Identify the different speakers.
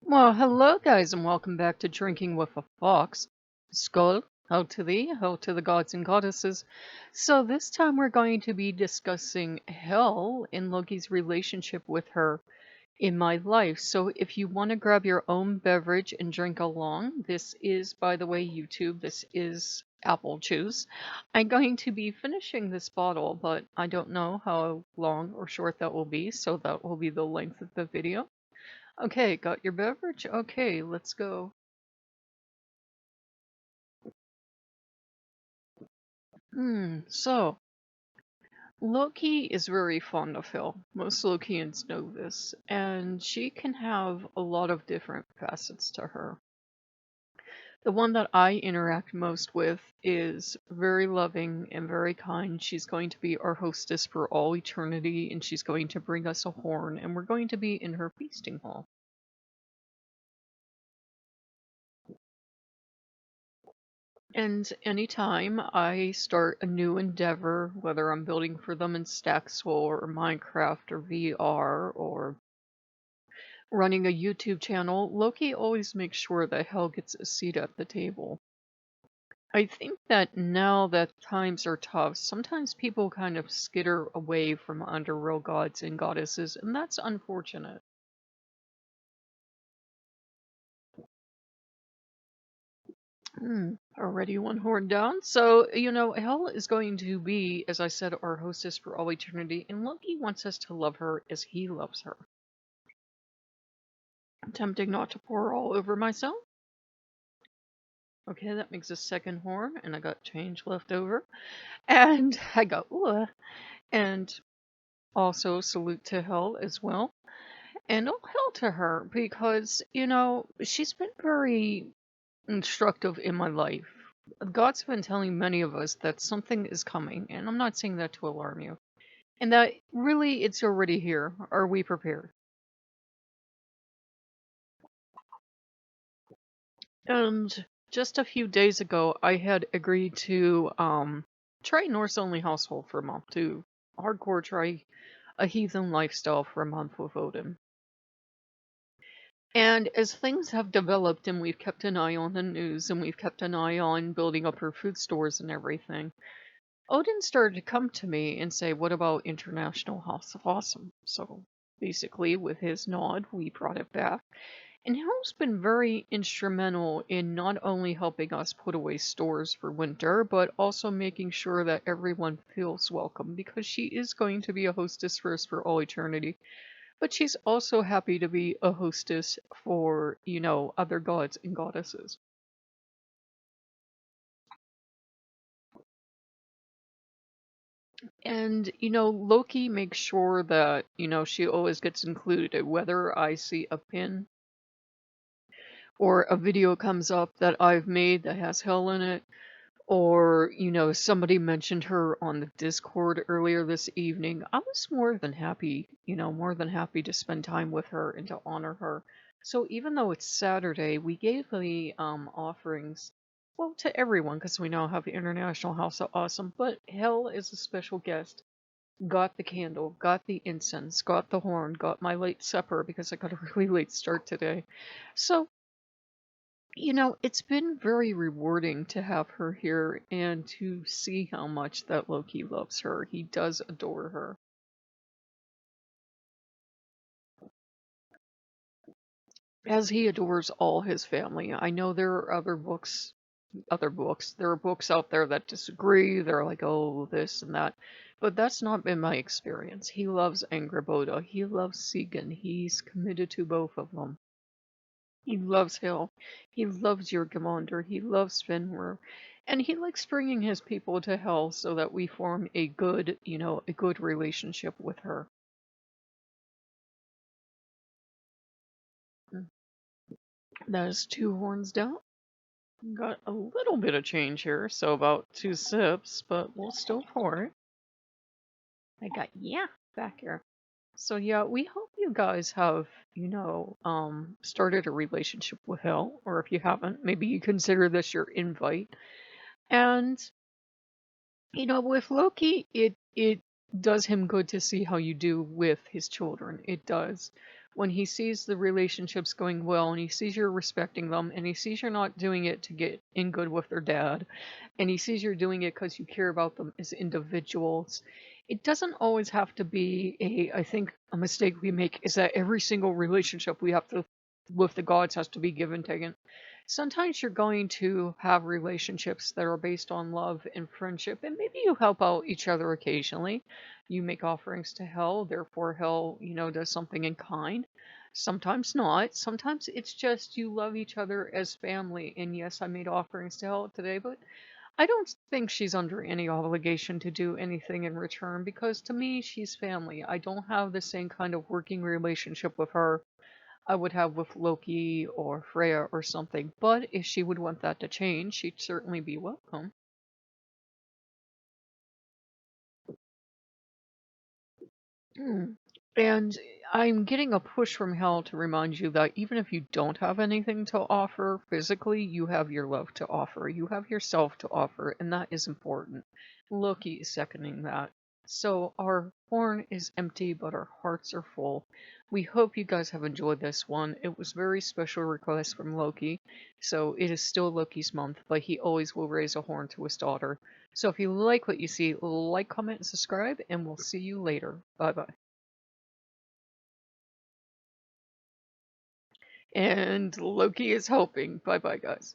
Speaker 1: Well, hello guys, and welcome back to Drinking with a Fox. Skull, hail to the gods and goddesses. So this time we're going to be discussing Hel and Loki's relationship with her in my life. So if you want to grab your own beverage and drink along, this is, by the way, YouTube, this is apple juice. I'm going to be finishing this bottle, but I don't know how long or short that will be, so that will be the length of the video. Okay, got your beverage? Okay, let's go. So Loki is very fond of Hill. Most Lokians know this, and she can have a lot of different facets to her. The one that I interact most with is very loving and very kind. She's going to be our hostess for all eternity, and she's going to bring us a horn, and we're going to be in her feasting hall. And anytime I start a new endeavor, whether I'm building for them in Staxel or Minecraft or VR or running a YouTube channel, Loki always makes sure that Hel gets a seat at the table. I think that now that times are tough, sometimes people kind of skitter away from underworld gods and goddesses, and that's unfortunate. Already one horn down. So, Hel is going to be, as I said, our hostess for all eternity, and Loki wants us to love her as he loves her. I'm tempting not to pour all over myself. Okay, that makes a second horn, and I got change left over. And I go, ooh, and also salute to Hel as well. And all hail to her because, she's been very instructive in my life. God's been telling many of us that something is coming, and I'm not saying that to alarm you. And that really it's already here. Are we prepared? And just a few days ago, I had agreed to try Norse only household for a month, to hardcore try a heathen lifestyle for a month with Odin. And as things have developed and we've kept an eye on the news and we've kept an eye on building up our food stores and everything, Odin started to come to me and say, what about International House of Awesome? So basically, with his nod, we brought it back. And Helm's been very instrumental in not only helping us put away stores for winter, but also making sure that everyone feels welcome, because she is going to be a hostess for us for all eternity. But she's also happy to be a hostess for, other gods and goddesses. And, Loki makes sure that, she always gets included, whether I see a pin or a video comes up that I've made that has Hel in it, or, somebody mentioned her on the Discord earlier this evening. I was more than happy, more than happy to spend time with her and to honor her. So even though it's Saturday, we gave the offerings, well, to everyone, because we now have the International House of Awesome, but Hel is a special guest. Got the candle, got the incense, got the horn, got my late supper because I got a really late start today. So, it's been very rewarding to have her here and to see how much that Loki loves her. He does adore her. As he adores all his family. I know there are there are books out there that disagree. They're like, oh, this and that. But that's not been my experience. He loves Angrboda. He loves Sigyn. He's committed to both of them. He loves Hill. He loves Jurgamander. He loves Fenrir. And he likes bringing his people to Hell so that we form a good, a good relationship with her. That is 2 horns down. Got a little bit of change here, so about 2 sips, but we'll still pour it. I got back here. So yeah, we hope you guys have, started a relationship with Hell, or if you haven't, maybe you consider this your invite. And with Loki, it does him good to see how you do with his children. It does. when he sees the relationships going well and he sees you're respecting them and he sees you're not doing it to get in good with their dad and he sees you're doing it because you care about them as individuals. It doesn't always have to be I think a mistake we make is that every single relationship we have to with the gods has to be give and taken. Sometimes you're going to have relationships that are based on love and friendship, and maybe you help out each other occasionally. You make offerings to hell, therefore hell, does something in kind. Sometimes not. Sometimes it's just you love each other as family. And yes, I made offerings to hell today, but I don't think she's under any obligation to do anything in return because to me, she's family. I don't have the same kind of working relationship with her I would have with Loki or Freya or something. But if she would want that to change, she'd certainly be welcome. Hmm. And I'm getting a push from hell to remind you that even if you don't have anything to offer physically, you have your love to offer. You have yourself to offer, and that is important. Loki is seconding that. So our horn is empty, but our hearts are full. We hope you guys have enjoyed this one. It was very special request from Loki. So it is still Loki's month, but he always will raise a horn to his daughter. So if you like what you see, like, comment, and subscribe, and we'll see you later. Bye bye. And Loki is helping. Bye bye, guys.